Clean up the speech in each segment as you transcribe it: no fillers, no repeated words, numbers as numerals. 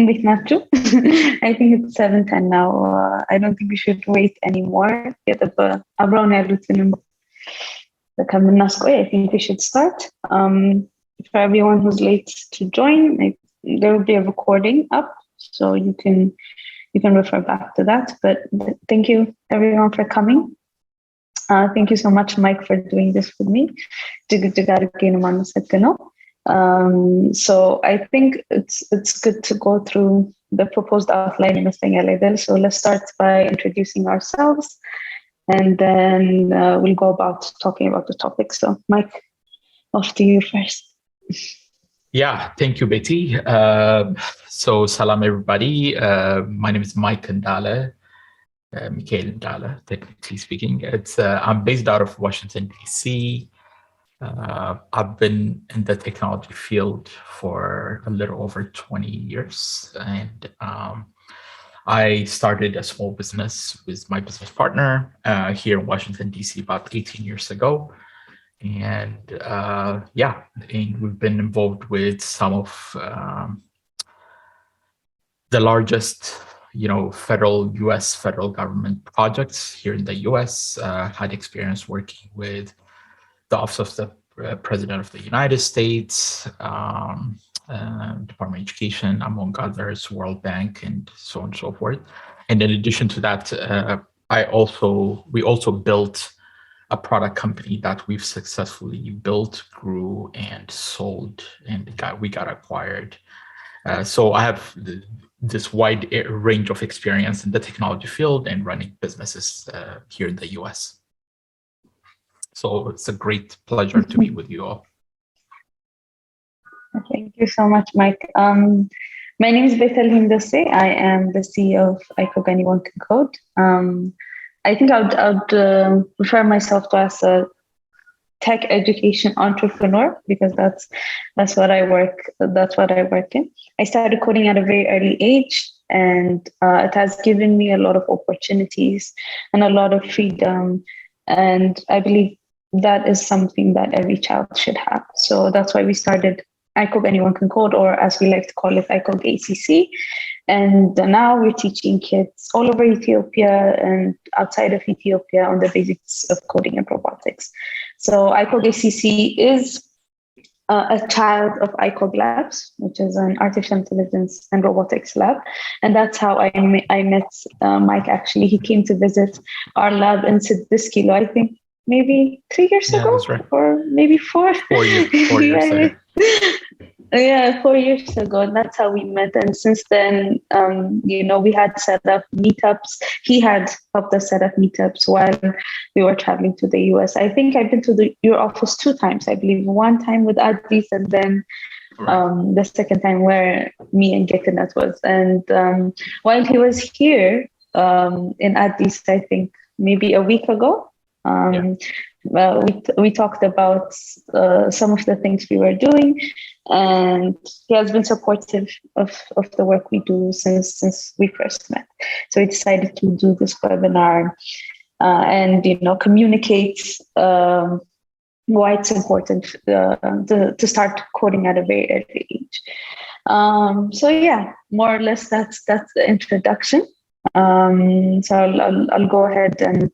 እንዴት ናችሁ? I think it's 7:10 now. I don't think we should wait anymore. አብረውን ያሉትንም ከምናስቆይ I think we should start. For everyone who's late to join, there will be a recording up, so you can refer back to that. But thank you everyone for coming. Thank you so much, Mike, for doing this with me. So I think it's good to go through the proposed outline in the So let's start by introducing ourselves, and then we'll go about talking about the topic. So Mike, off to you first. Yeah, thank you, Betty. So salam everybody. My name is Mike Ndala. Mikhail Ndala, technically speaking. I'm based out of Washington, D.C. I've been in the technology field for a little over 20 years. And I started a small business with my business partner here in Washington, D.C. about 18 years ago. And we've been involved with some of the largest U.S. federal government projects here in the U.S. Had experience working with the Office of the President of the United States, Department of Education, among others, World Bank, and so on and so forth. And in addition to that, we also built a product company that we've successfully built, grew, and sold, and we got acquired. So I have this wide range of experience in the technology field and running businesses here in the U.S. So it's a great pleasure to be with you all. Thank you so much, Mike. My name is Bethel Hindose. I am the CEO of ICOG Anyone Can Code. I think I would refer myself to as a tech education entrepreneur, because that's what I work. That's what I work in. I started coding at a very early age, and it has given me a lot of opportunities and a lot of freedom. And I believe that is something that every child should have. So that's why we started ICOG Anyone Can Code, or as we like to call it, ICOG ACC. And now we're teaching kids all over Ethiopia and outside of Ethiopia on the basics of coding and robotics. So ICOG ACC is a child of ICOG Labs, which is an artificial intelligence and robotics lab. And that's how I met Mike, actually. He came to visit our lab in Sidiskilo, I think maybe 3 years ago, right. Or maybe 4. 4 years. 4 years ago. Yeah, 4 years ago, and that's how we met. And since then, we had set up meetups. He had helped us set up meetups while we were traveling to the US. I think I've been to your office 2 times, I believe. One time with Addis, and then the second time where me and Getanet was. And while he was here in Addis, I think maybe a week ago, well, we talked about some of the things we were doing, and he has been supportive of the work we do since we first met. So we decided to do this webinar and communicate why it's important to start coding at a very early age. So yeah, more or less that's the introduction. So I'll go ahead and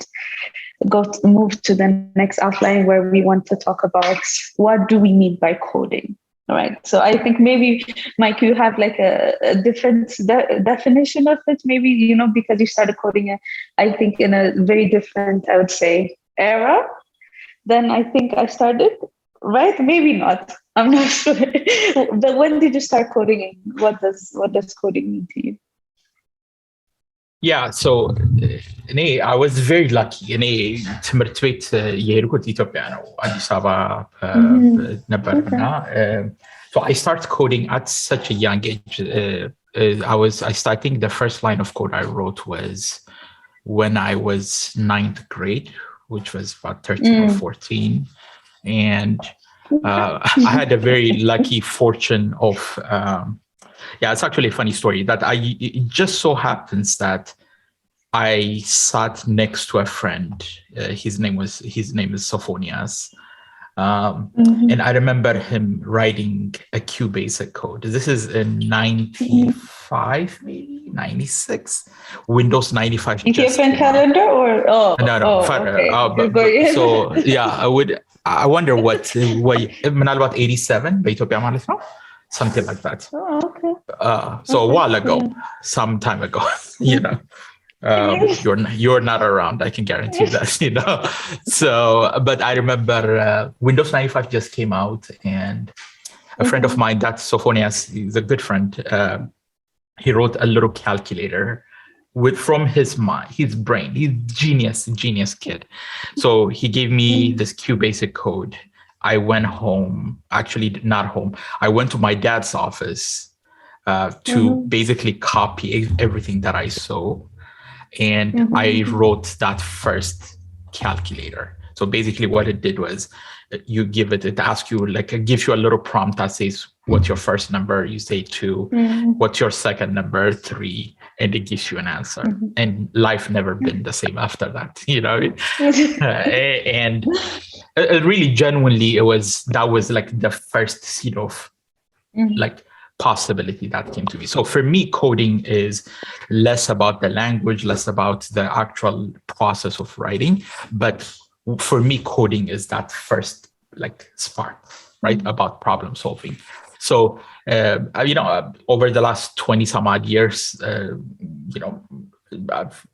move to the next outline, where we want to talk about what do we mean by coding. All right. So I think maybe, Mike, you have like a different definition of it, maybe, because you started coding, I think, in a very different, I would say, era than I think I started, right? Maybe not. I'm not sure. But when did you start coding, and what does coding mean to you? Yeah, so I was very lucky. ትምህርት ቤት የሄድኩት ኢትዮጵያ ነው፣ አዲስ አበባ ነበርና so I started coding at such a young age. I think the first line of code I wrote was when I was 9th grade, which was about 13 or 14. And I had a very lucky fortune of it's actually a funny story that it just so happens that I sat next to a friend. His name is Sophonias, And I remember him writing a QBasic code. This is in 95, maybe 96. Windows 95 just Ethiopian came out. calendar or No. okay. So yeah, I wonder what ምናልባት 87 በኢትዮጵያ ማለት ነው, something like that. Okay. So a while ago, some time ago, you know. You're not around, I can guarantee that, you know. So but I remember Windows 95 just came out, and a friend of mine, that's Sophonias, he's a good friend, he wrote a little calculator from his mind, his brain. He's genius kid. So he gave me this QBasic code. I went home, actually not home, I went to my dad's office to basically copy everything that I saw. And I wrote that first calculator. So basically what it did was you give it asks you, like, it gives you a little prompt that says, what's your first number? You say 2. What's your second number? 3. And it gives you an answer. And life never been the same after that, you know. And really genuinely, that was like the first seed of like possibility that came to me. So for me, coding is less about the language, less about the actual process of writing, but for me, coding is that first like spark, right, about problem solving. So you know, over the last 20 some odd years, you know,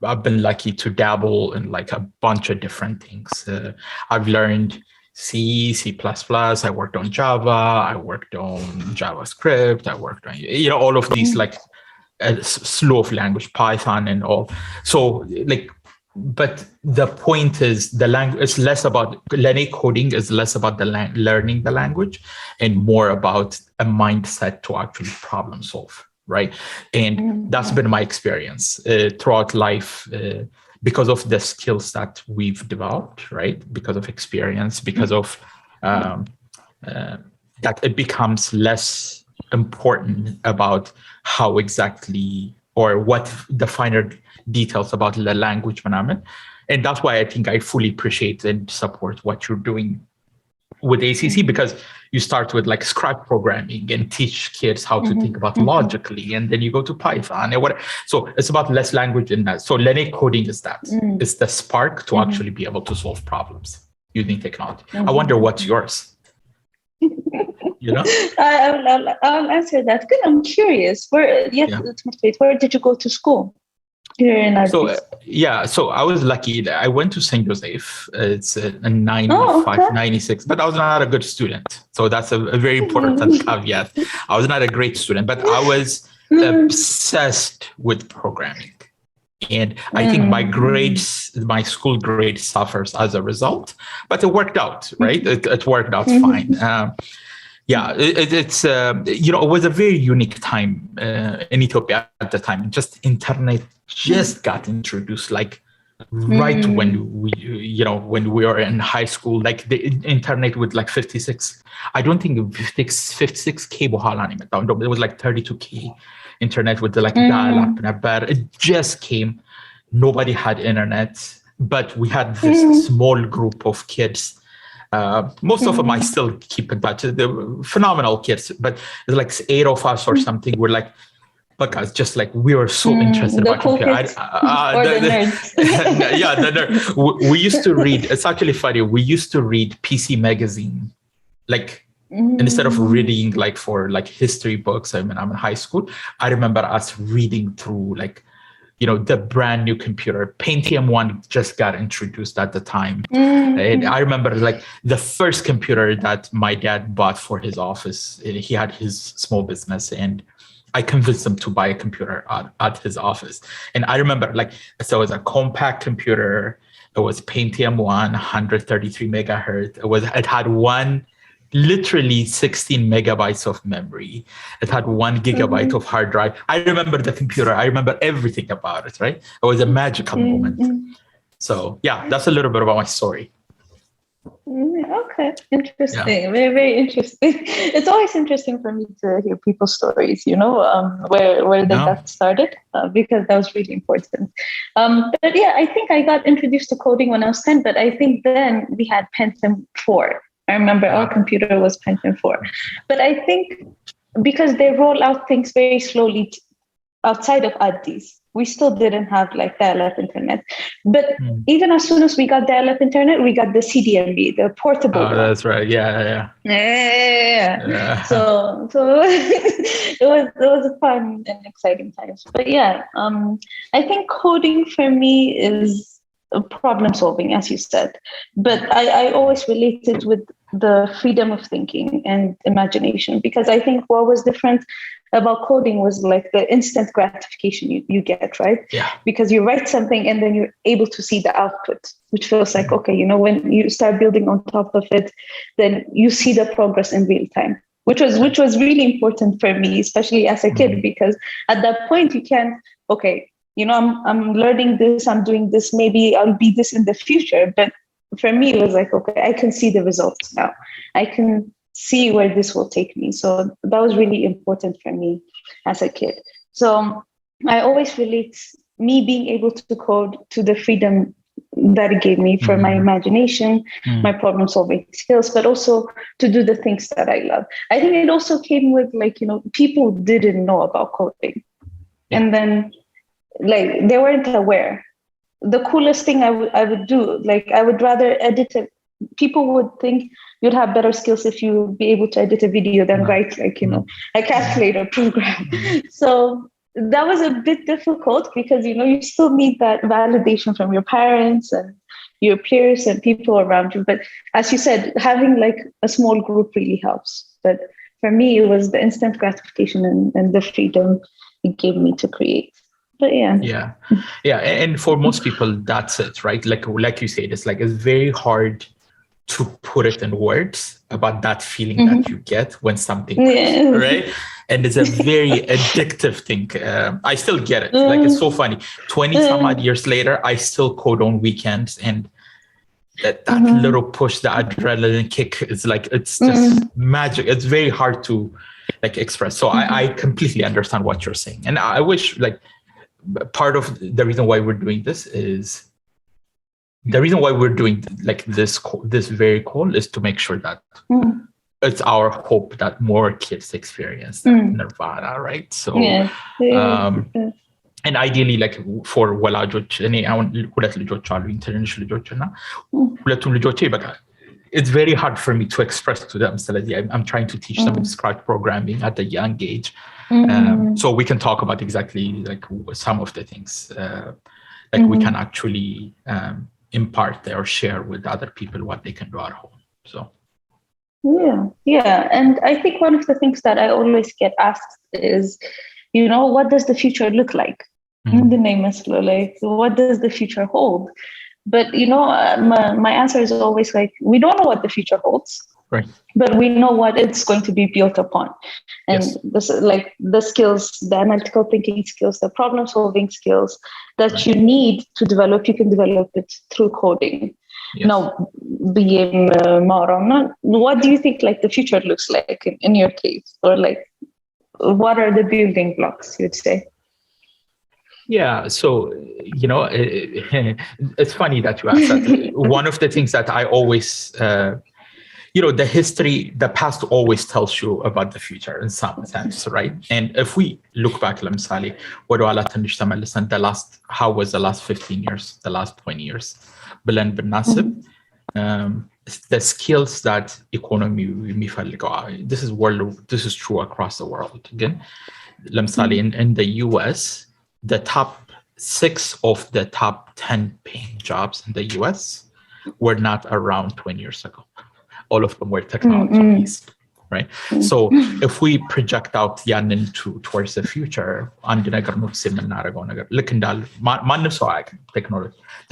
I've been lucky to dabble in like a bunch of different things. I've learned C, C++, I worked on Java, I worked on JavaScript, I worked on, you know, all of these like slew of language, Python and all. So like, but the point is the language is less about coding is less about the learning the language and more about a mindset to actually problem solve, right? And that's been my experience throughout life. Because of the skills that we've developed, right? Because of experience, because of that it becomes less important about how exactly or what the finer details about the language. And that's why I think I fully appreciate and support what you're doing with ACC, because you start with like Scratch programming and teach kids how to think about logically, and then you go to Python and whatever. So it's about less language in that. So Lene coding is that. It's the spark to actually be able to solve problems using technology. I wonder what's yours. You know, I'll answer that. Good. I'm curious. Where did you go to school? So I was lucky that I went to St. Joseph. It's a 95, 96, but I was not a good student. So that's a very important caveat. I was not a great student, but I was obsessed with programming. And I think my school grade suffers as a result, but it worked out, right? It worked out fine. It's you know, it was a very unique time in Ethiopia at the time. Just internet just got introduced, like right when when we were in high school, like the internet with like 56. I don't think 56k በኋላ ነው የመጣው. It was like 32k internet with the like dial-up ነበር. It just came. Nobody had internet, but we had this small group of kids. Most of them I still keep in touch. They're phenomenal kids, but it's like 8 of us or something. We're like, because just like we were so interested about computer. We used to read. It's actually funny. We used to read PC Magazine, like instead of reading like for like history books. I mean, I'm in high school. I remember us reading through like, you know, the brand new computer. Pentium 1 just got introduced at the time. And I remember like the first computer that my dad bought for his office. He had his small business, and I convinced him to buy a computer at his office. And I remember like, so it was a compact computer. It was Pentium 1, 133 megahertz. It had literally 16 megabytes of memory. It had 1 gigabyte of hard drive. I remember the computer. I remember everything about it, right? It was a magical moment. So yeah, that's a little bit about my story. Okay, interesting. Very, very interesting. It's always interesting for me to hear people's stories, you know, where they got started, because that was really important. But yeah, I think I got introduced to coding when I was 10, but I think then we had Pentium 4. I remember our computer was Pentium 4. But I think because they roll out things very slowly outside of Addis, we still didn't have like dial-up internet. But even as soon as we got dial-up internet, we got the CDMA, the portable one. That's right. Yeah. So it was a fun and exciting times. But yeah, I think coding for me is problem solving, as you said. But I always related with the freedom of thinking and imagination, because I think what was different about coding was like the instant gratification you get, right? Yeah. Because you write something and then you're able to see the output, which feels like, okay, you know, when you start building on top of it, then you see the progress in real time, which was really important for me, especially as a kid, because at that point you can, okay, you know, I'm learning this, I'm doing this, maybe I'll be this in the future. But for me, it was like, okay, I can see the results now. I can see where this will take me. So that was really important for me as a kid. So I always relate me being able to code to the freedom that it gave me for my imagination, my problem solving skills, but also to do the things that I love. I think it also came with like, you know, people didn't know about coding. And then like they weren't aware. The coolest thing I would do, like I would rather edit it. People would think you'd have better skills if you would be able to edit a video than write, like, you know, a calculator program. So that was a bit difficult because, you know, you still need that validation from your parents and your peers and people around you. But as you said, having like a small group really helps. But for me, it was the instant gratification and the freedom it gave me to create. But yeah. And for most people, that's it, right? Like you said, it's like it's very hard to put it in words about that feeling that you get when something works, right? And it's a very addictive thing. I still get it. Like, it's so funny. 20 some odd years later, I still code on weekends, and that little push, the adrenaline kick, is like, it's just magic. It's very hard to like express. So I completely understand what you're saying. And I wish, like, part of the reason why we're doing this is the reason why we're doing like this very call is to make sure that it's our hope that more kids experience Nirvana, right? So and ideally, like, for ወላጆች እኔ አሁን ሁለት ልጆች አሉኝ፣ ትንንሽ ልጆች እና ሁለቱም ልጆቼ በቃ it's very hard for me to express to them. So I'm trying to teach them Scratch programming at a young age. So we can talk about exactly like some of the things like we can actually impart or share with other people what they can do at home. So and I think one of the things that I always get asked is, you know, what does the future look like? The name is like, what does the future hold? But you know, my answer is always like, we don't know what the future holds. Right. But we know what it's going to be built upon. And this, like the skills, the analytical thinking skills, the problem solving skills that you need to develop, you can develop it through coding. Now, what do you think like the future looks like in your case? Or like, what are the building blocks, you'd say? Yeah, so, you know, it's funny that you asked that. One of the things that I always you know, the past always tells you about the future in some sense, right? And if we look back, ለምሳሌ ወደ ኋላ ትንሽ ተመልሰን how was the last 15 years, the last 20 years ብለን ብናስብ the skills that economy የሚፈልገው, this is true across the world. Again, ለምሳሌ in the US, the top 6 of the top 10 paying jobs in the US were not around 20 years ago. All of them were technology-based, right? So if we project out ያንን towards the future, አንድ ነገር ነው የምናደርገው ነገር ልክ እንዳለ ማንም ሰው አያውቅም።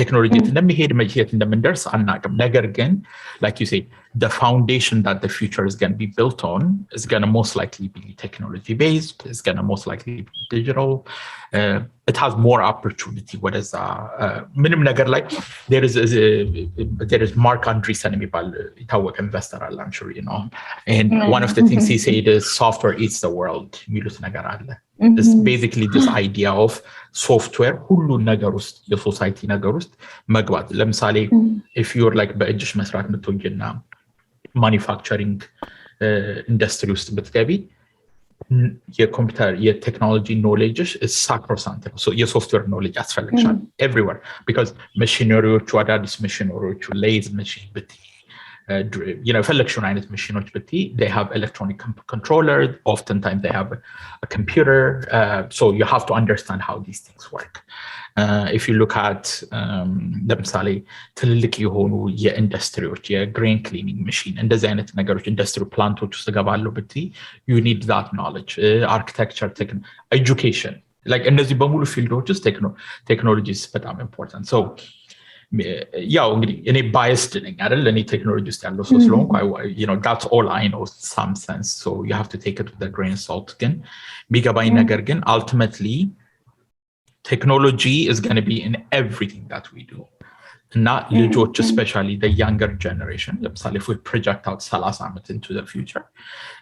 ቴክኖሎጂ እንደሚሄድ መቼት እንደምንደርስ አናውቅም። ነገር ግን like you say, the foundation that the future is going to be built on is going to most likely be technology-based. It's going to most likely be digital. It has more opportunity. What is ምንም ነገር ላይ there is Mark Andreessen የሚባል የታወቀ ኢንቨስተር አለ, I'm sure you know. And one of the things he said is software eats the world የሚሉት ነገር አለ. It's basically this idea of software ሁሉ ነገር ውስጥ የሶሳይቲ ነገር ውስጥ መግባት። ለምሳሌ if you're like በእጅሽ መስራት የምትወጂና ማኒፋክቸሪንግ ኢንዱስትሪ ውስጥ ብትገቢ የኮምፒውተር የቴክኖሎጂ ኖሌጅሽ ሳክሮሳንት ነው። የሶፍትዌር ኖሌጅ ያስፈልግሻል ኤቭሪዌር ቢካዝ መሽነሪዎቹ አዳዲስ መሽነሪዎቹ ሌዝ መሽን ብትይ የፈለግሽውን አይነት መሽኖች ብትይ they have electronic controller, oftentimes they have a computer, so you have to understand how these things work. If you look at ለምሳሌ ትልልቅ የሆኑ የኢንዱስትሪዎች የግሬን ክሊኒንግ መሽን እንደዚህ አይነት ነገሮች ኢንዱስትሪ ፕላንቶች ውስጥ ገባለሁ ብትይ you need that knowledge. Architecture, education, like እነዚህ በሙሉ ፊልዶች ውስጥ ቴክኖሎጂስ በጣም ኢምፖርታንት። so ያው እንግዲህ እኔ biased ነኝ አይደል እኔ ቴክኖሎጂ ውስጥ ያለው ሰው ስለሆንኩ that's all I know in some sense, so you have to take it with a grain of salt. ግን የሚገባኝ ነገር ግን ultimately technology is going to be in everything that we do. Not ልጆች especially the younger generation, ለምሳሌ if we project out 30 ዓመት into the future,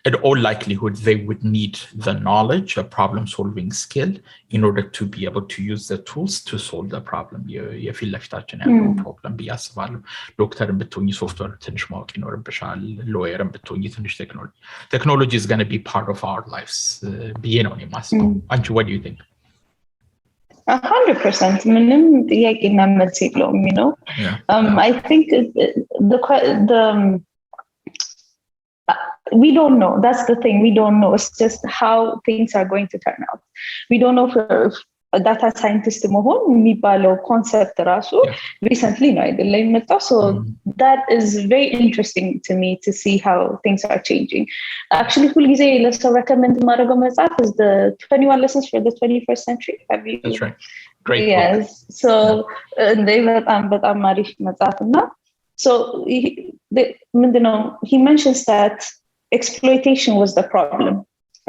in all likelihood they would need the knowledge, a problem solving skill in order to be able to use the tools to solve the problem. የፊት ለፊታችን ያለው ፕሮብለም ብዬ አስባለሁ። ዶክተርን ብትሆኚ ሶፍትዌር ትንሽ ማወቅ ይኖርብሻል። ሎየርን ብትሆኚ ትንሽ ቴክኖሎጂ is going to be part of our lives ብዬ ነው እኔ የማስበው። አንቺ what do you think? 100% ምንም ጥያቄና መልስ የለውም I think the we don't know, that's the thing, we don't know. It's just how things are going to turn out. We don't know for ዳታ ሳይንቲስት መሆን የሚባለው ኮንሰፕት ራሱ recently ነው አይደለ የመጣው። so that is very interesting to me to see how things are changing. Actually ሁልጊዜ ለሰው recommend ማድረገው መጽሐፍ is the 21 lessons for the 21st century. That's right. Great yes book. So they በጣም አሪፍ መጽሐፍ እና so he mentions that exploitation was the problem.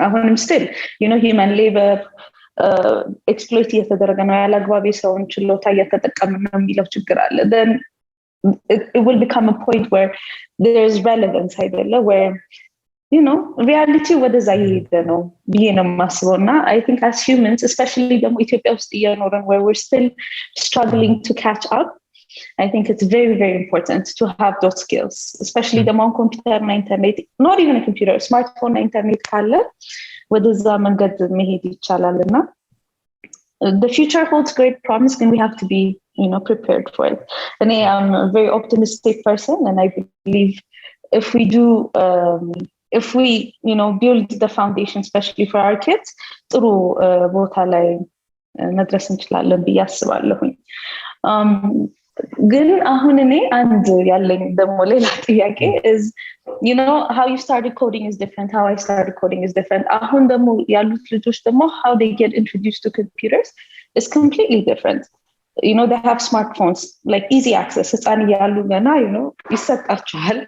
አሁንም still human labor exploit እየተደረገ ነው ያላግባብ ሰውን ችሎታ እየተጠቀምን ነው የሚለው ችግር አለ። then it will become a point where there is relevance አይደለ where reality ወደዛ እየሄደ ነው ብዬ ነው የማስበው። እና I think as humans, especially ደግሞ ኢትዮጵያ ውስጥ እየኖርን where we're still struggling to catch up, I think it's very very important to have those skills, especially the on computer እና internet, not even a computer, smartphone እና internet ካለ ወደዛ መንገድ መሄድ ይቻላል። እና the future holds great promise and we have to be prepared for it. And I am a very optimistic person, and I believe if we do if we build the foundation especially for our kids, ጥሩ ቦታ ላይ መድረስ እንችላለን ብዬ አስባለሁኝ። ግን አሁን እኔ አንድ ያለኝ ደግሞ ሌላ ጥያቄ is how you started coding is different, how I started coding is different. አሁን ደግሞ ያሉት ልጆች ደግሞ how they get introduced to computers is completely different. they have smartphones, like easy access. ህፃን እያሉ ገና ይሰጣቸዋል.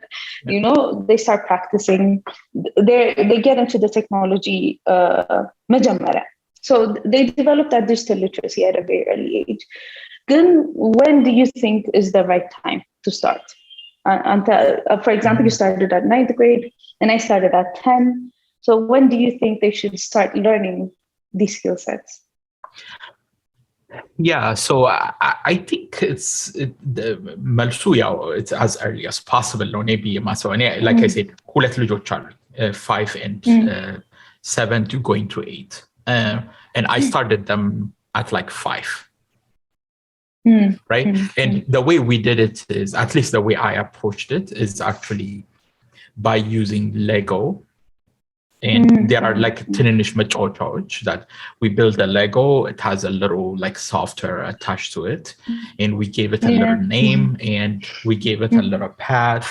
they start practicing, they get into the technology መጀመሪያ, so they develop that digital literacy at a very early age. Then when do you think is the right time to start? For example, you started at 9th grade and I started at 10. So when do you think they should start learning these skill sets? Yeah, so I think it's as early as possible. Maybe like I said, ሁለት ልጆች አሉ 5 and 7 to going to 8. And I started them at like 5. Right? And the way we did it is, at least the way I approached it, is actually by using Lego. And there are like ትንንሽ መጫወቻዎች that we build a Lego. It has a little like software attached to it, and we gave it a little name, and we gave it a little path.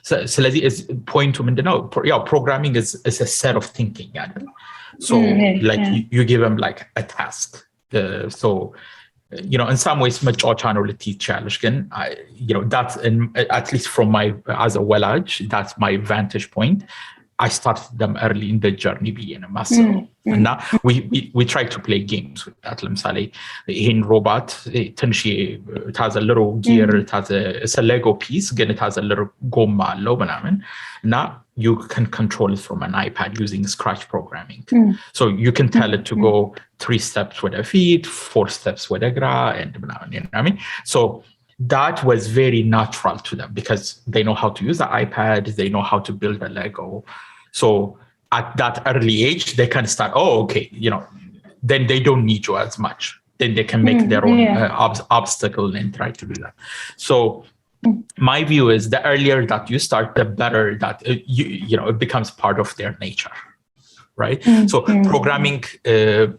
So let's point to ምንድነው programming is a set of thinking. So like you give them like a task. So in some ways መጫወቻ ነው ልትይ ትችያለሽ፣ ግን that's at least from my as a ወላጅ, that's my vantage point. I started them early in the journey ብዬ ነው የማስበው። እና we try to play games with that. ለምሳሌ ይሄን ሮባት ትንሽ it has a little gear, it's a Lego piece, ግን it has a little ጎማ አለው ምናምን እና you can control it from an iPad using Scratch programming. So you can tell it to go 3 steps with a feet, 4 steps with a gra, and you know what I mean? So that was very natural to them because they know how to use the iPad, they know how to build a Lego. So at that early age, they can start, okay, then they don't need you as much. Then they can make their own obstacle and try to do that. So my view is the earlier that you start, the better that it becomes part of their nature. Right. So programming, I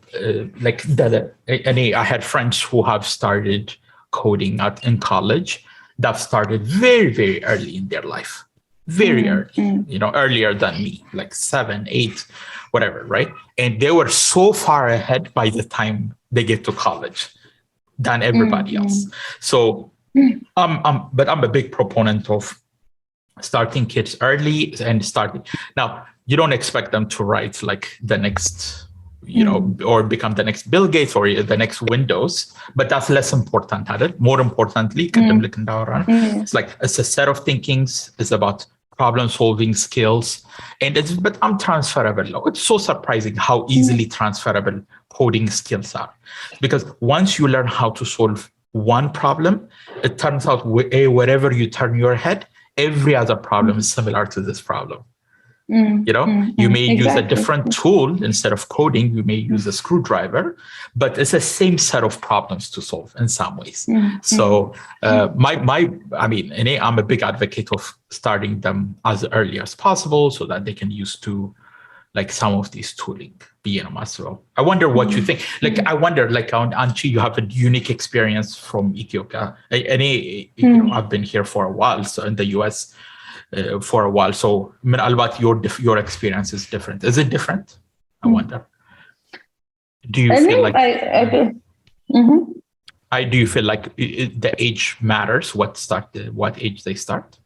had friends who have started coding in college that started very, very early in their life, very early, earlier than me, like 7, 8, whatever. Right. And they were so far ahead by the time they get to college than everybody else. So but I'm a big proponent of starting kids early and starting now. You don't expect them to write like the next, or become the next Bill Gates or the next Windows, but that's less important. More importantly, it's like it's a set of thinkings. It's about problem-solving skills, and but I'm transferable. It's so surprising how easily transferable coding skills are, because once you learn how to solve one problem, it turns out wherever you turn your head, every other problem is similar to this problem. You may use a different tool instead of coding. You may use a screwdriver, but it's the same set of problems to solve in some ways. So I'm a big advocate of starting them as early as possible so that they can use to like some of these tooling as well. I wonder what you think. I wonder, Anchi, you have a unique experience from Ethiopia. I've been here for a while, so in the US for a while. So your experience is different. Is it different? I wonder. Do you feel like do you feel like the age matters? What age they start?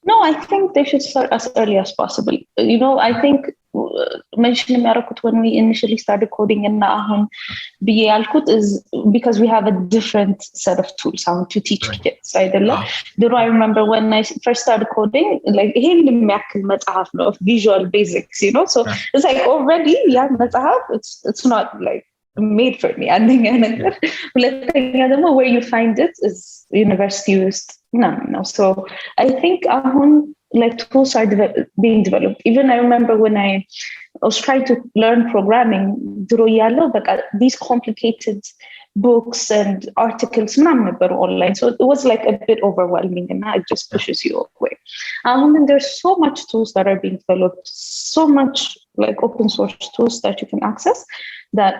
No, I think they should start as early as possible. I think mentioning when we initially started coding in Nahum Biyalkut is because we have a different set of tools how to teach kids. I remember when I first started coding, like of visual basics, so it's like already it's not like made for me. And where you find it is university used. No. So I think tools are being developed. Even I remember when I was trying to learn programming, these complicated books and articles online. So it was like a bit overwhelming, and it just pushes you away. And there's so much tools that are being developed, so much like open source tools that you can access, that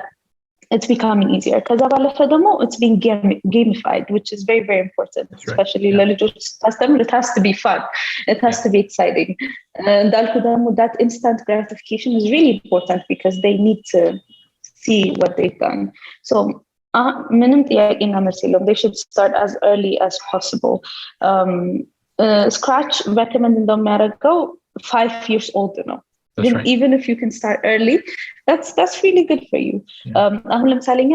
it's becoming easier. Because it's being gamified, which is very, very important, especially it has to be fun. It has to be exciting. That instant gratification is really important because they need to see what they've done. So they should start as early as possible. Scratch recommended them 5 years old, Even if you can start early, that's really good for you.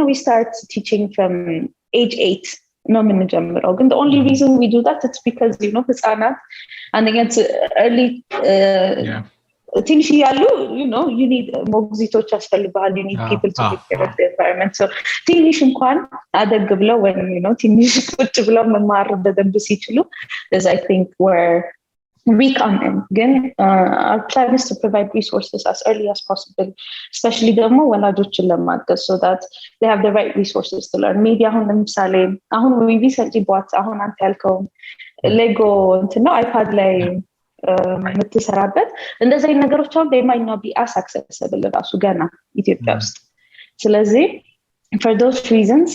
We start teaching from age 8. And the only reason we do that is because and against early you need moግዚቶች ያስፈልጋሉ. You need people to take care of the environment. So ትንሽ እንኳን አደግ ብለው when ትንሽ ቁጭ ብለው መማር በደንብ ሲችሉ is I think where we come in. Again, our plan is to provide resources as early as possible, especially so that they have the right resources to learn. Maybe we recently bought Lego iPad የምትሰራበት እንደዚህ ነገሮች they might not be as accessible ራሱ ገና ኢትዮጵያ ውስጥ። ስለዚህ for those reasons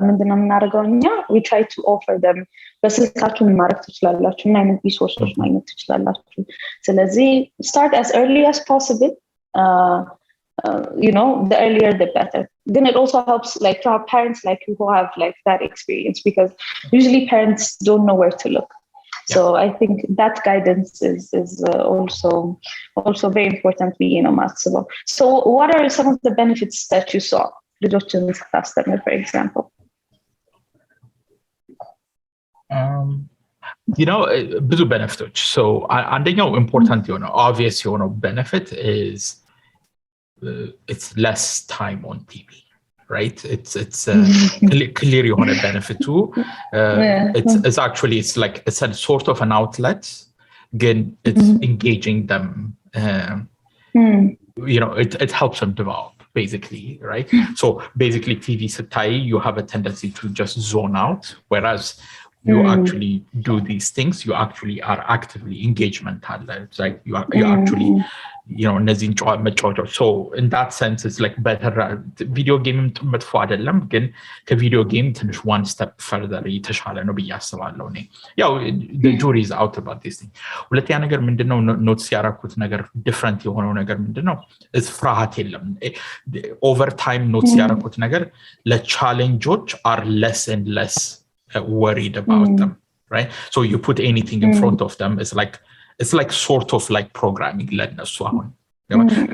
ምንድነው የምናደርገው እኛ we try to offer them በስልካችሁ ማድረግ ትችላላችሁ እና አይነት ሪሶርሶች ማግኘት ትችላላችሁ። ስለዚህ start as early as possible. The earlier the better. Then it also helps like to have parents like you who have like that experience, because usually parents don't know where to look. So I think that guidance is also very important. So what are some of the benefits that you saw ልጆችን ስታስተምር for example? ብዙ benefits. So አንደኛው important obvious benefit is it's less time on TV. right? It's clear የሆነ benefit. It's actually it's a sort of an outlet. Again, it's engaging them. It helps them develop, basically, right? So basically, TV satai, you have a tendency to just zone out, whereas you actually do these things. You actually are actively engagement. It's like you actually, እነዚህን መጫወቻዎች. So in that sense, it's like better. Video game መጥፎ አይደለም፣ ግን ከቪዲዮ ጌም ትንሽ one step further የተሻለ ነው ብዬ አስባለሁ እኔ። ያው the jury is out about this thing. ሁለተኛ ነገር ምንድነው ኖትስ ያደረኩት ነገር ዲፍረንት የሆነው ነገር ምንድነው? ፍርሃት የለም። ኦቨር ታይም ኖትስ ያደረኩት ነገር ለቻሌንጆች are less and less worried about them, right? So you put anything in front of them, it's like sort of like programming ለነሱ አሁን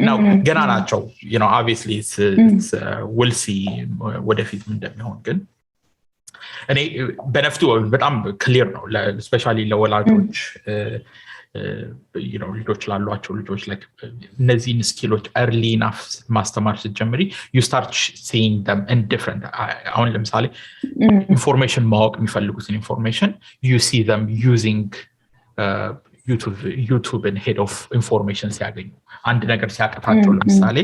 now ገና ናቸው, obviously it's we'll see ወደፊት ምን እንደሚሆን። ግን እኔ benefit በጣም clear ነው, especially ለወላጆች ልጆች ላሏቸው ልጆች like እነዚህን ስኪሎች early enough ማስተማር ስትጀምሪ you start seeing them in different. አሁን ለምሳሌ ኢንፎርሜሽን ማወቅ የሚፈልጉትን ኢንፎርሜሽን you see them using YouTube and head of information ሲያገኙ አንድ ነገር ሲያቀታቸው ለምሳሌ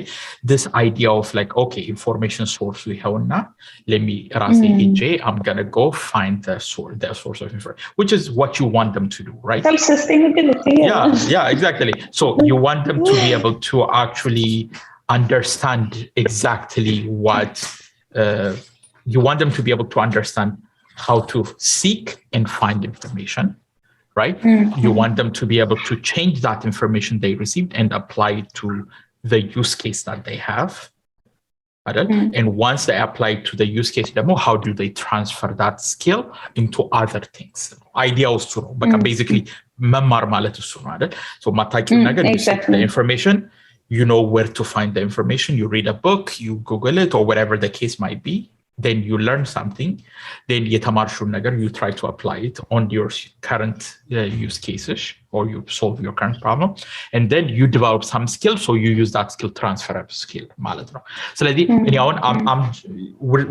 this idea of like okay information source ይሄውና let me ራሴ ሄጄ I'm gonna go find the source of information, which is what you want them to do, right? Self-sustainability. Yeah, exactly. So you want them to be able to actually understand exactly what you want them to be able to understand how to seek and find information, right? You want them to be able to change that information they received and apply it to the use case that they have. And once they apply it to the use case demo, how do they transfer that skill into other things? Idea is to know, but basically መማር ማለት እሱ ነው አይደል? So ማታውቂው ነገር you seek the information, you know where to find the information, you read a book, you Google it, or whatever the case might be. Then you learn something, then የተማርሽውን ነገር you try to apply it on your current use cases, or you solve your current problem, and then you develop some skill, so you use that skill transferable skill ማለት ነው። ስለዚህ እኔ አሁን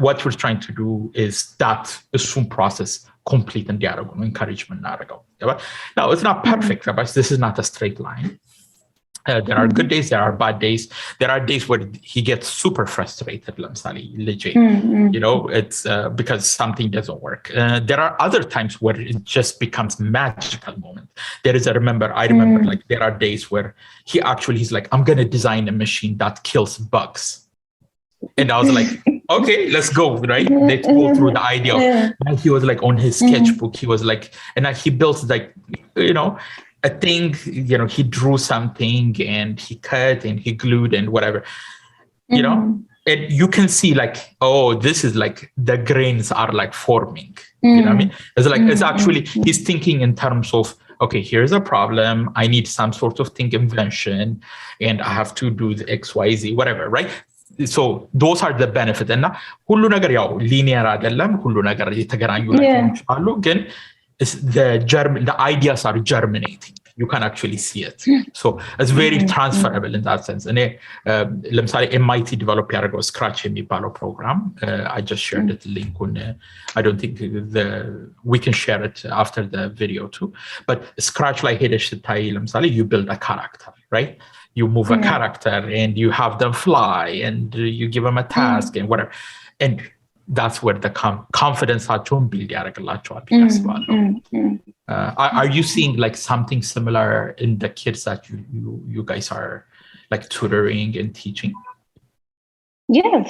what we're trying to do is that እሱን process complete እንዲያደርጉ ነው encourage የምናደርገው። Now it's not perfect, but this is not a straight line. There are good days, there are bad days. There are days where he gets super frustrated, ለምሳሌ ልጄ, it's because something doesn't work. There are other times where it just becomes magical moment. I remember like there are days where he's like, I'm going to design a machine that kills bugs. And I was like, okay, let's go, right? Let's go through the idea. And he was like on his sketchbook, he was like, and he built like, a thing, he drew something and he cut and he glued and whatever, and you can see like, oh, this is like the grains are like forming, you know what I mean? It's like, it's actually, he's thinking in terms of, okay, here's a problem, I need some sort of invention, and I have to do the XYZ, whatever, right? So those are the benefits. And ሁሉ ነገር ያው linear አይደለም፣ ሁሉ ነገር የተገናኙ አሉ፣ ግን the ideas are germinating. You can actually see it. So it's very transferable in that sense. And ለምሳሌ MIT develop ያደረገው Scratch የሚባለው program, I just shared it link on, I don't think we can share it after the video too. But Scratch like ሄደሽ ስታይ ለምሳሌ you build a character, right? You move a character and you have them fly and you give them a task and whatever. And that's where the confidence build ያደርግላቸዋል ብዬ አስባለሁ። Are you seeing like something similar in the kids that you guys are like tutoring and teaching? Yes,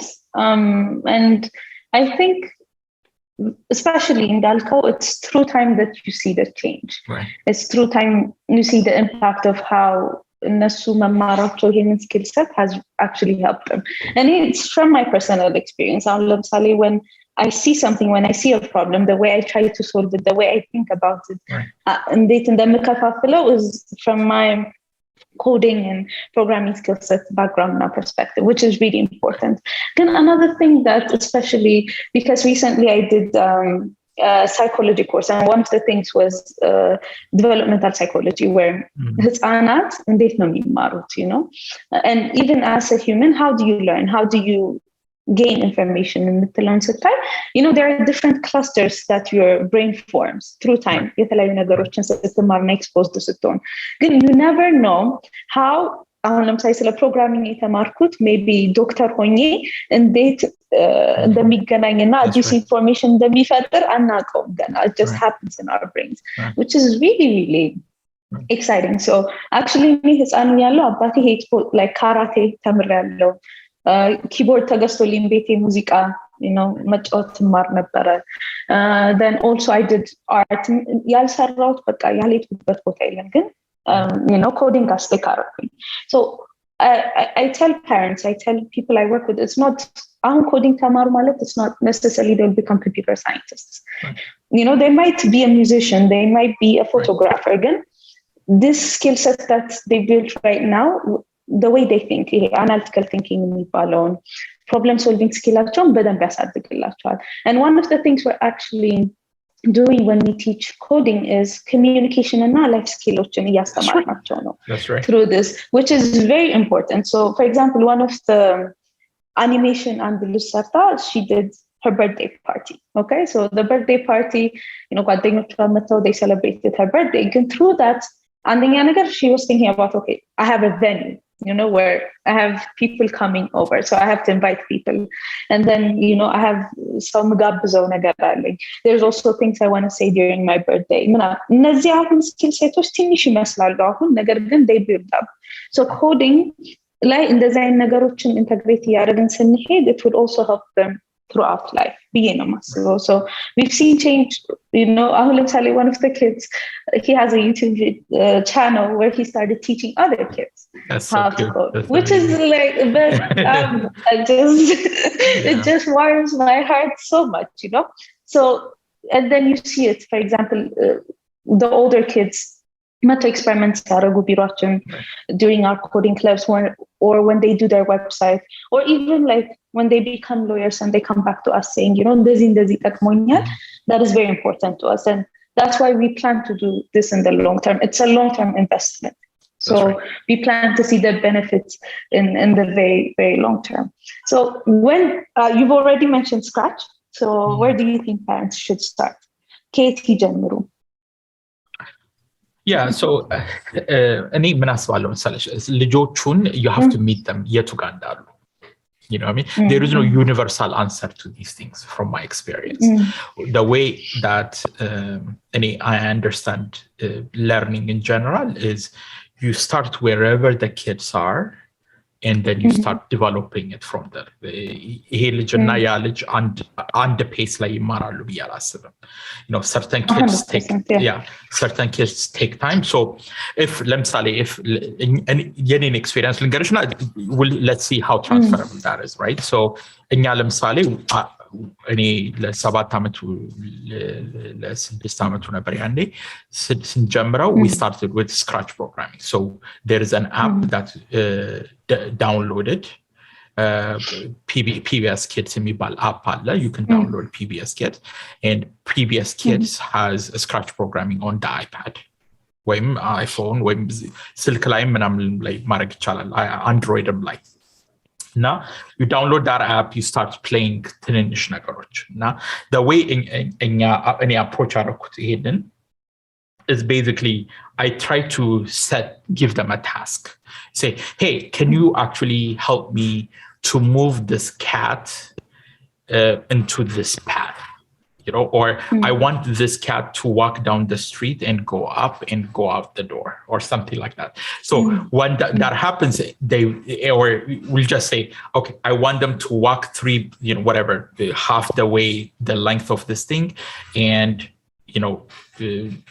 and I think especially in Dalco, it's through time that you see the change. Right. It's through time you see the impact of how እነሱ መማራቸው ይሄንን skill set has actually helped them. And it's from my personal experience. አሁን ለምሳሌ when I see something, when I see a problem, the way I try to solve it, the way I think about it, እንዴት እንደምከፋፍለው is from my coding and programming skill set background and perspective, which is really important. Then another thing that, especially because recently I did psychology course, and one of the things was developmental psychology, where ህፃናት እንዴት ነው የሚማሩት, and even as a human, how do you learn? How do you gain information የምትለውን ስታይ there are different clusters that your brain forms through time የተለያዩ ነገሮችን ስትማርና exposed ስትሆን ግን you never know how አሁን ለምሳሌ ስለ ፕሮግራሚንግ የተማርኩት ሜቢ ዶክተር ሆኜ እንዴት እንደሚገናኝና አዲስ ኢንፎርሜሽን እንደሚፈጥር አናውቀውም ገና it just happens in our brains which is really really exciting so actually me ህፃን ያለው አባቴ like karate ተምሬያለሁ keyboard ተገዝቶልኝ ቤቴ ሙዚቃ መጫወት ማር ነበረ then also I did art ያልሰራሁት በቃ ያልሄድኩበት ቦታ የለም ግን coding aspect. So I tell parents, I tell people I work with, it's not coding tamar malet, it's not necessarily they'll become computer scientists. Right. They might be a musician, they might be a photographer. Right. Again, this skill set that they built right now, the way they think, analytical thinking, problem solving skill, and one of the things we're actually doing when we teach coding is communication and life skills That's right. through this, which is very important. So, for example, one of the animation on the Lusata, she did her birthday party. Okay, so the birthday party, they celebrated her birthday. And through that, and then she was thinking about, okay, I have a venue. Where I have people coming over. So I have to invite people. And then, I have some gabzo nagarali. There's also things I want to say during my birthday. Skill sets they build up. So coding, like in design nagarochin integrate it would also help them throughout life. So we've seen change. One of the kids, he has a YouTube channel where he started teaching other kids how to code, which is like it just warms my heart so much, So and then you see it, for example, the older kids experiments during our coding clubs or when they do their website or even like when they become lawyers and they come back to us saying that is very important to us and that's why we plan to do this in the long term. It's a long-term investment, so we plan to see the benefits in the very very long term. So when you've already mentioned Scratch, so where do you think parents should start? Kate Hijanmuru. Yeah, so any menaswalo ልጆቹን you have to meet them የቱ ጋር እንዳሉ. You know what I mean? There is no universal answer to these things from my experience. The way that I understand learning in general is you start wherever the kids are and then you start developing it from there. ይሄ ልጅና ያ ልጅ አንድ ፔስ ላይ ይማራሉ ብዬ አላስብም. Certain kids take time. So if ለምሳሌ if የኔን ኤክስፒሪየንስ ልንገርሽና let's see how transferable that is, right? So እኛ ለምሳሌ እኔ ለ7 ዓመቱ ለ6 ዓመቱ ነበር ያኔ ስንጀምረው we started with Scratch programming. So there is an app that downloaded PBS Kids የሚባል app አለ. You can download PBS Kids and PBS Kids has a Scratch programming on the iPad ወይም iPhone ወይም ስልክ ላይ ምናምን ላይ ማድረግ ይቻላል Androidም ላይ. Now you download that app, you start playing ትንንሽ ነገሮች. Now the way any approach hidden is basically I try to give them a task. Say, hey, can you actually help me to move this cat into this path? Or I want this cat to walk down the street and go up and go out the door or something like that. So when that happens, or we'll just say, okay, I want them to walk half the way, the length of this thing, and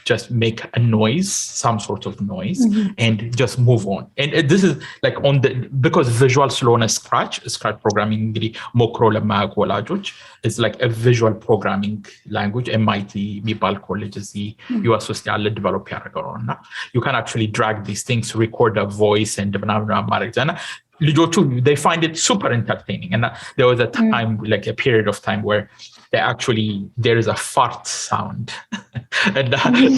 just make a noise, some sort of noise, and just move on. And this is like because visual slowness Scratch programming mokro ለማያውቁ ወላጆች is like a visual programming language. MIT የሚባል college እዚህ US ውስጥ ያለ develop ያደረገውና you can actually drag these things, record a voice and ማድረግና ልጆቹ they find it super entertaining. And there was a time, like a period of time where there is a fart sound and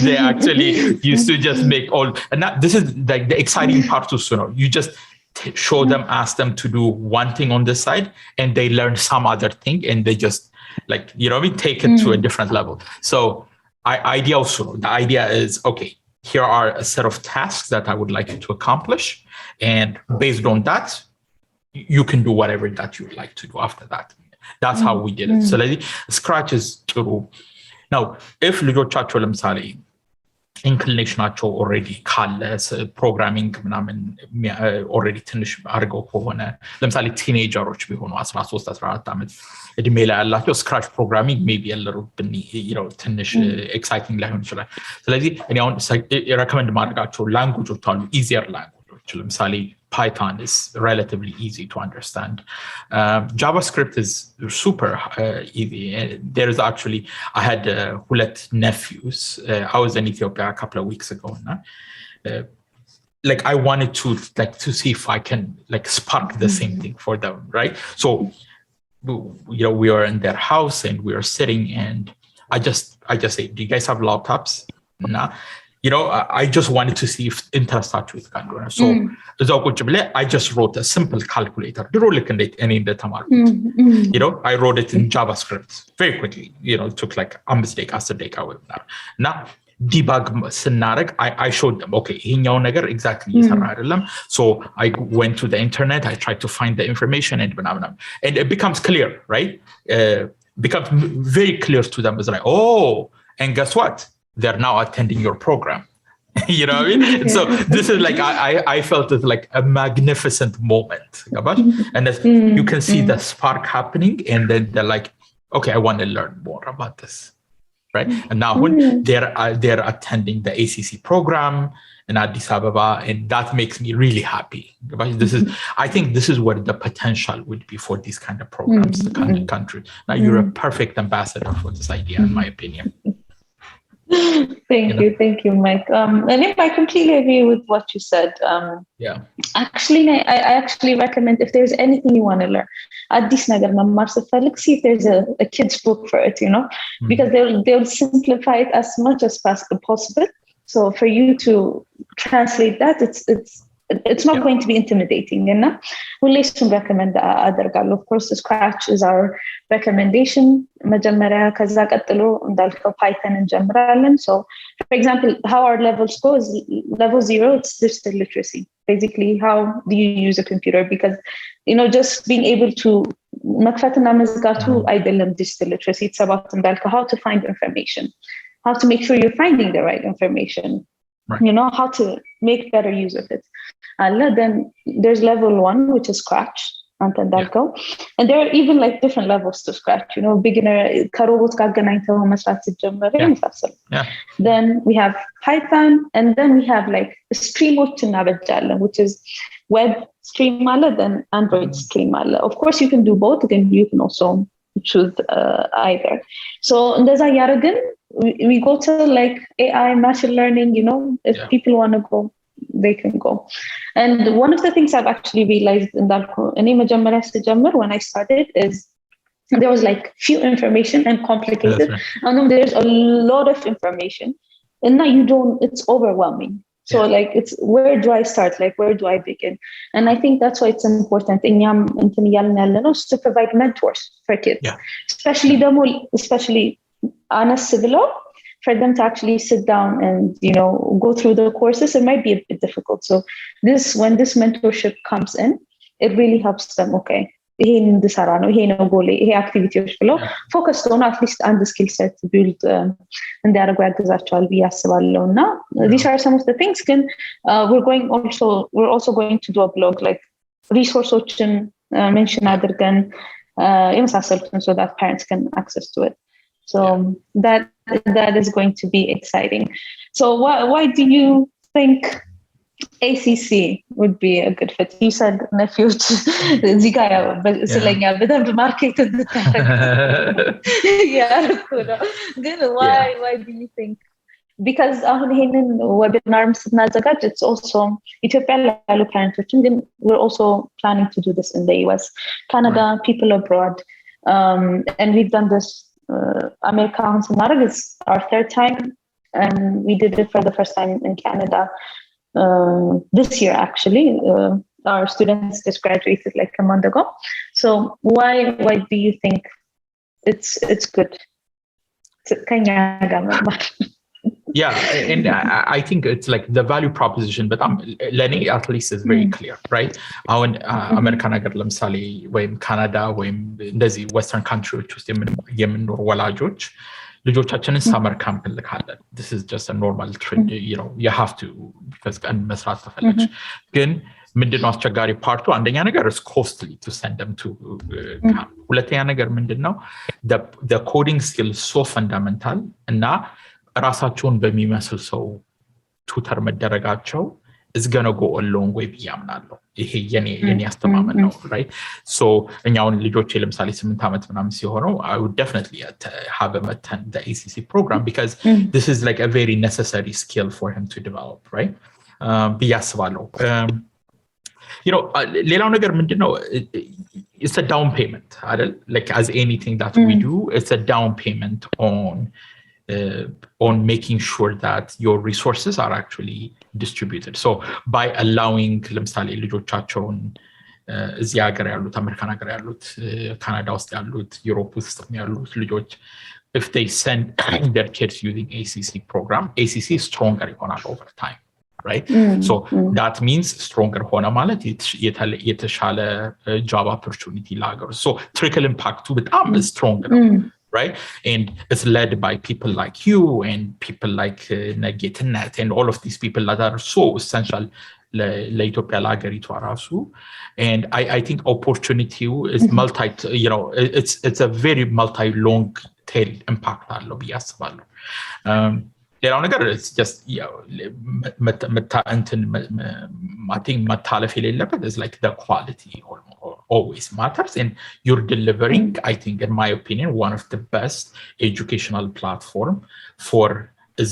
they actually used to just make all, and this is like the exciting part to you just show them, ask them to do one thing on this side, and they learn some other thing, and they just like, take it to a different level. So the idea is, okay, here are a set of tasks that I would like you to accomplish. And based on that, you can do whatever that you would like to do after that. That's how we did it. So Scratch is true. Now, if ልጆቻቸው ለምሳሌ ኢንክሊኔሽናቸው ኦልሬዲ ካለ ፕሮግራሚንግ ምናምን ኦልሬዲ ትንሽ አድርገው ከሆነ ለምሳሌ ቲኔጀሮች ቢሆኑ 13 14 ዓመት እድሜ ላይ ያላቸው ስክራች ፕሮግራሚንግ ሜቢ ያለሩብን ትንሽ ኤክሳይቲንግ ላይሆን ይችላል። ስለዚህ እኔ አሁን ሬኮመንድ ማድረጋቸው ላንጉጆች አሉ፣ ኢዚየር ላንጉጆች። ለምሳሌ Python is relatively easy to understand. JavaScript is super easy. There is actually, I had hulet nephews. I was in Ethiopia a couple of weeks ago. Like I wanted to see if I can spark the same thing for them, right? So, we were in their house and we were sitting, and I just say, do you guys have laptops? Nah. I just wanted to see if interest with Kandura. So I just wrote a simple calculator. I wrote it in JavaScript very quickly. It took like a mistake as a day. Now debug scenario, I showed them, okay, exactly. So I went to the internet, I tried to find the information, and it becomes clear, right? Becomes very clear to them. It's like, oh, and guess what? They're now attending your program. You know what I mean? So this is like, I felt it like a magnificent moment. And you can see the spark happening, and then they're like, okay, I want to learn more about this. Right? And now when they're attending the ACC program in Addis Ababa, and that makes me really happy. I think this is where the potential would be for these kind of programs in the country. Now you're a perfect ambassador for this idea, in my opinion. Thank you, Mike. And I completely agree with what you said. Actually, I actually recommend, if there's anything you want to learn, Addis Nagar Mammar Safelik, see if there's a kid's book for it, because they'll simplify it as much as possible. So for you to translate that, it's not going to be intimidating. We'll listen recommend other gal. Of course, Scratch is our recommendation. Majamara kaza qatlo ndalko Python in general. So for example, how our levels go is level 0, it's digital literacy. Basically, how do you use a computer? Because just being able to makfatna mazgatu aidelam digital literacy. It's about ndalko how to find information, how to make sure you're finding the right information. Right. How to make better use of it. Then there's level 1, which is Scratch. And there are even like different levels to Scratch. Beginner, Then we have Python, and then we have like Stream, which is web stream, then Android stream. Of course, you can do both, and you can also choose either. So there's a Yaragan. We go to like AI, machine learning, if people want to go, they can go. And one of the things I've actually realized in that when I started is there was like few information and complicated. Right. And then there's a lot of information, and now it's overwhelming. So like it's, where do I start? Like, where do I begin? And I think that's why it's important to provide mentors for kids, especially honest civil, for them to actually sit down and go through the courses. It might be a bit difficult. So when this mentorship comes in, it really helps them. Okay, activities focused on at least on the skill set to build and these are some of the things. We're also going to do a blog, like resource mention so that parents can access to it. So that is going to be exciting. So why do you think ACC would be a good fit? You said nephew, but why do you think? Because it's also Ethiopia parents, we're also planning to do this in the US, Canada, people abroad, and we've done this. America is our third time, and we did it for the first time in Canada this year, actually. our students just graduated like a month ago. So why do you think it's good? Yeah, and I think it's like the value proposition, but learning at least is very clear, right? አሁን አሜሪካን ሀገር ለምሳሌ ወይም ካናዳ ወይም እንደዚህ ዌስተርን ካንትሪዎች ውስጥ የምንኖር ወላጆች ልጆቻችንን ሳመር ካምፕ እንልካለን. This is just a normal trend, you have to, because ቀን መስራት ተፈለግሽ ግን ምንድነው አስቸጋሪ ፓርቱ? አንደኛ ነገር is costly to send them to camp. ሁለተኛ ነገር ምንድነው the coding skill is so fundamental እና ራሳቸውን በሚመስል ሰው ቱተር መደረጋቸው is gonna go a long way ብዬ አምናለሁ። ይሄ የኔ አስተማመን ነው, right? So እኛውን ልጆቼ ለምሳሌ 8 ዓመት ምናምን ሲሆነው I would definitely have him attend the ACC program because this is like a very necessary skill for him to develop, right? ብዬ አስባለሁ። ሌላው ነገር ምንድነው it's a down payment አይደል? Like as anything that we do, it's a down payment on making sure that your resources are actually distributed. So by allowing ለምሳሌ ልጆቻቸውን እዚህ ሀገር ያሉት አሜሪካን ሀገር ያሉት ካናዳ ውስጥ ያሉት ዩሮፕ ውስጥ ያሉት ልጆች if they send their kids using ACC program, ACC is stronger ይሆናል over time, right? So that means stronger ሆነ ማለት የተሻለ job opportunity ላገሩ. So trickle impact በጣም stronger right? And it's led by people like you and people like Nagetnet and all of these people that are so essential ለኢትዮጵያ ለሀገሪቷ ራሱ. And I think opportunity is it's a very long tail impact አለው ብዬ አስባለሁ። ሌላው ነገር it's just I think መታለፍ የሌለበት is like the quality always matters, and you're delivering, I think in my opinion, one of the best educational platform for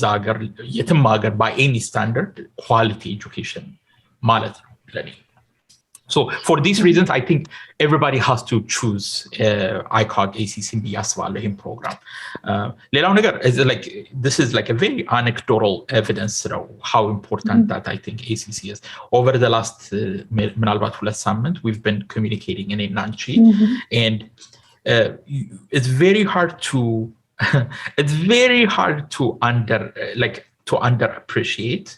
Zagar Yetamagar by any standard quality education ማለት ነው ለኔ። So for these reasons, I think everybody has to choose ICOG ACC BSWALHIM program. ሌላው ነገር is like this is like a very anecdotal evidence of how important that I think ACC is. Over the last ምናልባት 2 ሳምንት we've been communicating in Nanchi, and it's very hard to underappreciate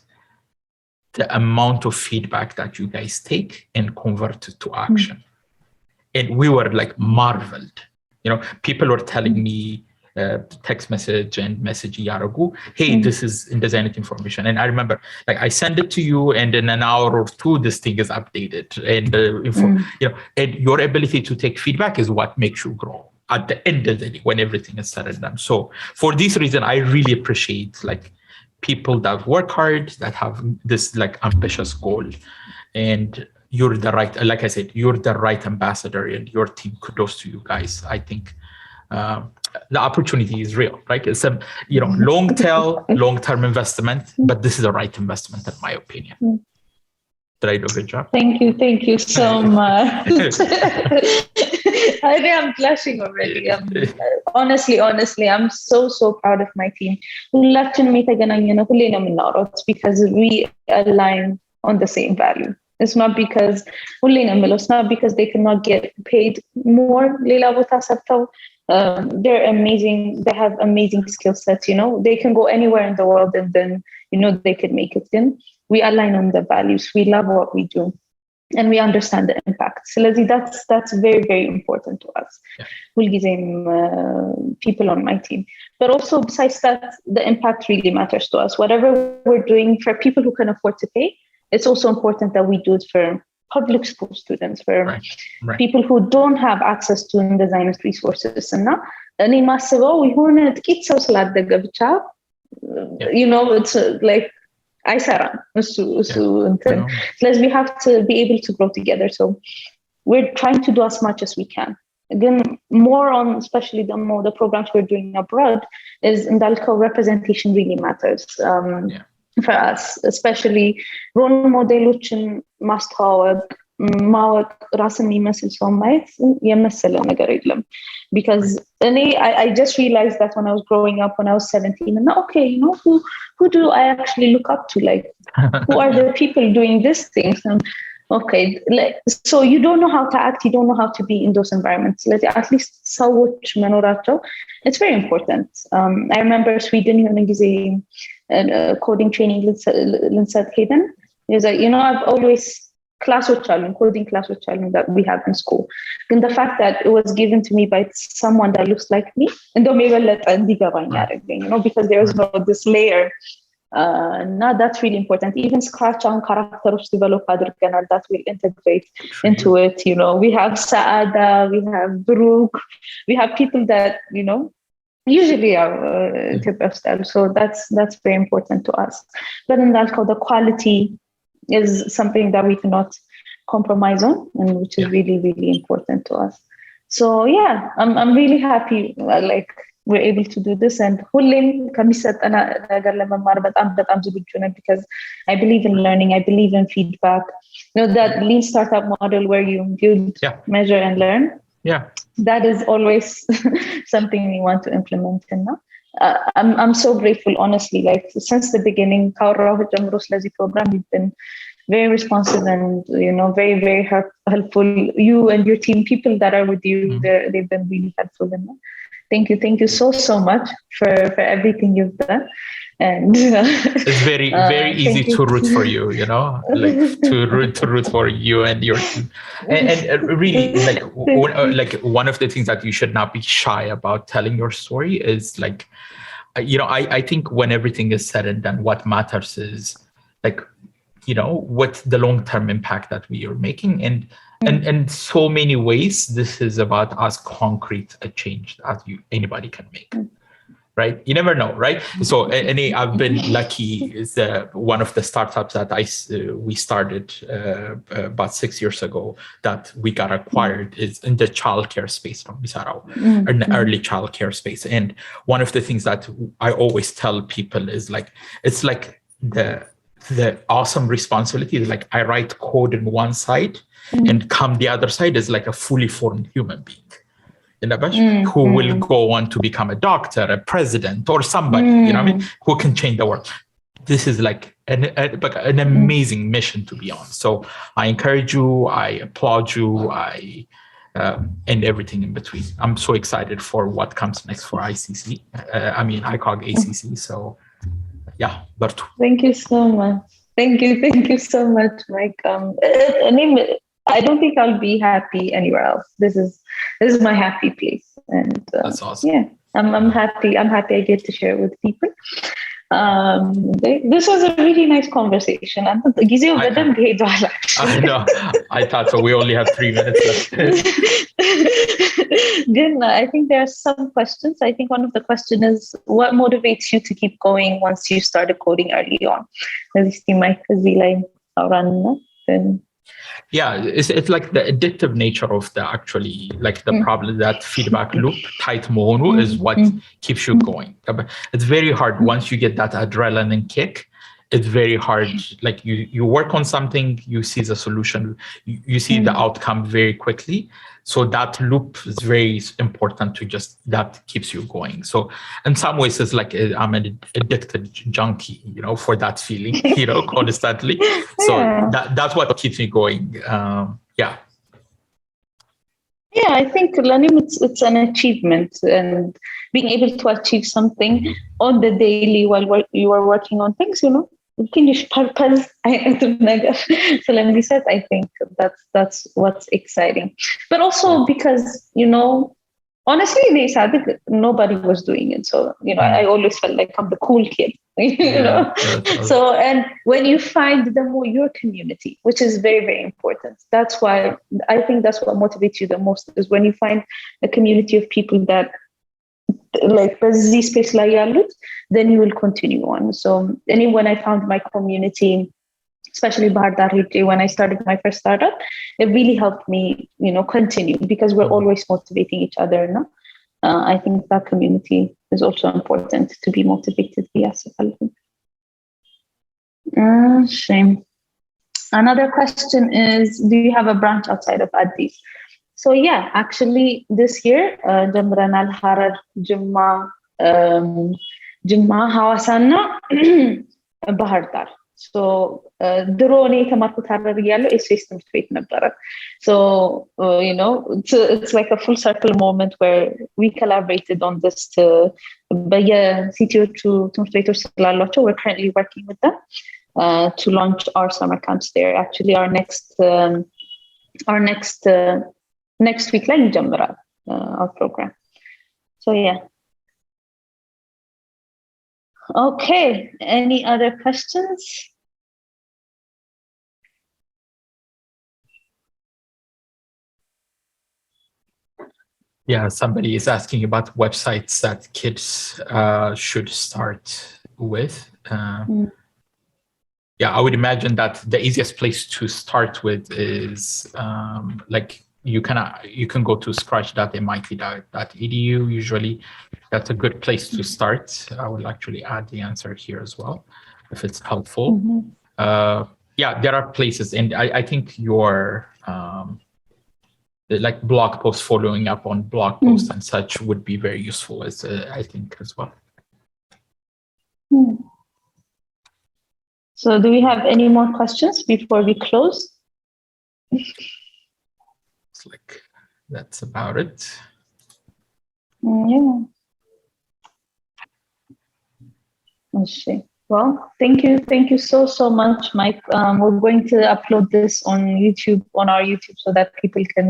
the amount of feedback that you guys take and convert it to action. And we were like marveled. People were telling me text message and message yaragu, hey, this is independent information. And I remember like I send it to you and in an hour or two this thing is updated. And and your ability to take feedback is what makes you grow at the end of the day when everything is said and done. So for this reason, I really appreciate like people that work hard, that have this like ambitious goal, and you're the right, like I said, you're the right ambassador, and your team, kudos to you guys. I think the opportunity is real, right? It's a long-term investment, but this is the right investment in my opinion. Did I do a good job? Thank you so much. I'm blushing already. Honestly, I'm so proud of my team. It's because we align on the same value. It's not because they cannot get paid more. They're amazing. They have amazing skill sets. They can go anywhere in the world and then they could make it in. We align on the values. We love what we do. And we understand the impact. So that's very, very important to us. People on my team. But also besides that, the impact really matters to us. Whatever we're doing for people who can afford to pay, it's also important that we do it for public school students, for people who don't have access to design resources. And it's like አይሰራም እሱ ስለዚህ we have to be able to grow together. So we're trying to do as much as we can. Again, more on especially the programs we're doing abroad is እንዳልከው representation really matters for us, especially role modeሎችን ማስተዋወቅ ማወቅ ራስን የሚመስል ሰው ማየት የመሰለው ነገር የለም. Because I just realized that when I was growing up, when I was 17, and okay, who do I actually look up to? Like, who are the people doing these things? And Okay, so you don't know how to act, you don't know how to be in those environments. At least ሰዎች መኖራቸው it's very important. I remember Sweden የሆነ ጊዜ coding training ልንሰጥ ሄደን it was like, I've always ክላሶች አሉን coding ክላሶች አሉን that we have in school. And the fact that it was given to me by someone that looks like me እንደውም የበለጠ እንዲገባኝ ያደረገኝ because there was no this layer. Now that's really important. Even Scratch on characters develop adrganal that will integrate into it. We have Saada, we have Brooke, we have people that usually are Ethiopia style. So that's very important to us. But in that, the quality is something that we cannot compromise on, and which is really, really important to us. So yeah, I'm really happy. We're able to do this, and because I believe in learning, I believe in feedback. That lean startup model where you build, measure, and learn. Yeah, that is always something we want to implement. I'm so grateful, honestly. Since the beginning, program, you've been very responsive and very, very helpful. You and your team, people that are with you, they've been really helpful in that. Thank you so much for everything you've done. And it's very easy to root for you, to root for you and your team. And really, one of the things that you should not be shy about telling your story is I think when everything is said and done, what matters is what the long-term impact that we are making. And so many ways, this is about as concrete a change as anybody can make, right? You never know, right? So I've been lucky. Is one of the startups that we started about 6 years ago that we got acquired is in the childcare space from Misarao, in the early childcare space. And one of the things that I always tell people is it's like the awesome responsibility is I write code in one side, and come the other side is like a fully formed human being who will go on to become a doctor, a president, or somebody who can change the world. This is an amazing mission to be on. So I encourage you, I applaud you, and everything in between. I'm so excited for what comes next for ICC. ICOG ACC. So yeah, Bartu. Thank you so much. Thank you so much, Mike. I don't think I'll be happy anywhere else. This is my happy place, and that's awesome. Yeah, I'm happy. I'm happy I get to share it with people. This was a really nice conversation. I know. I thought so. We only have 3 minutes left. Then I think there are some questions. I think one of the questions is, what motivates you to keep going once you started coding early on? Yeah, it's like the addictive nature of the the problem, that feedback loop, tight mohonu is what keeps you going. It's very hard once you get that adrenaline kick. It's very hard. You work on something, you see the solution, you see the outcome very quickly. So that loop is very important that keeps you going. So in some ways, it's like I'm an addicted junkie, for that feeling, constantly. So that's what keeps me going. Yeah. Yeah, I think learning it's an achievement, and being able to achieve something on the daily while you are working on things, finish purpose. So let me say, I think that's what's exciting. But also because honestly, they said nobody was doing it. So I always felt like I'm the cool kid. So, and when you find your community, which is very, very important. That's why I think that's what motivates you the most, is when you find a community of people that busy space like yalut, then you will continue on. So when I found my community, especially Bahar Dar when I started my first startup, it really helped me, continue, because we're always motivating each other. I think that community is also important to be motivated. Shame. Another question is, do you have a branch outside of Addis? So yeah, actually this year, Jamranal Harar, Jumma, Hawasana, Bahar Dar. So ድሮ እኔ የተማርኩት ሐረር እያለሁ ኤስኤስ ትምህርት ቤት ነበረ። So it's like a full circle moment where we collaborated on this to በየሲቲዎቹ ትምህርት ቤቶች ስላሏቸው we're currently working with them to launch our summer camps there. Actually our next week ላይ ይጀምራል our program. So yeah. Okay, any other questions? Yeah, somebody is asking about websites that kids should start with. Yeah, I would imagine that the easiest place to start with is like you can go to scratch.mit.edu. Usually that's a good place to start. I will actually add the answer here as well if it's helpful. Yeah, there are places, and I think your like blog posts, following up on blog posts and such would be very useful as I think as well. So do we have any more questions before we close? It's like that's about it. Yeah. Well, thank you so much, Mike. We're going to upload this on our YouTube, so that people can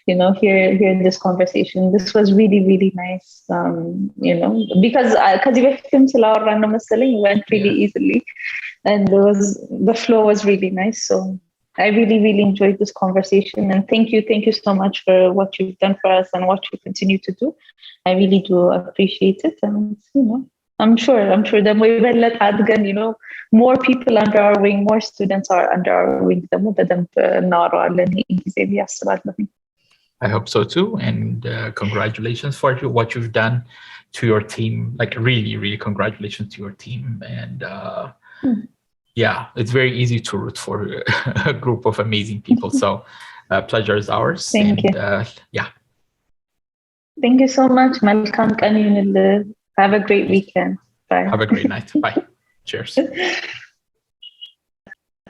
hear this conversation. This was really, really nice. Because it went really easily, and the flow was really nice. So I really, really enjoyed this conversation, and thank you so much for what you've done for us and what you continue to do. I really do appreciate it, and I'm sure that we will let Adgan, more people under our wing, more students are under our wing. I hope so too, and congratulations for what you've done to your team. Like really, really congratulations to your team. And yeah, it's very easy to root for a group of amazing people. So pleasure is ours. Thank you. Yeah. Thank you so much. Malcolm. Have a great weekend. Bye. Have a great night. Bye. Cheers.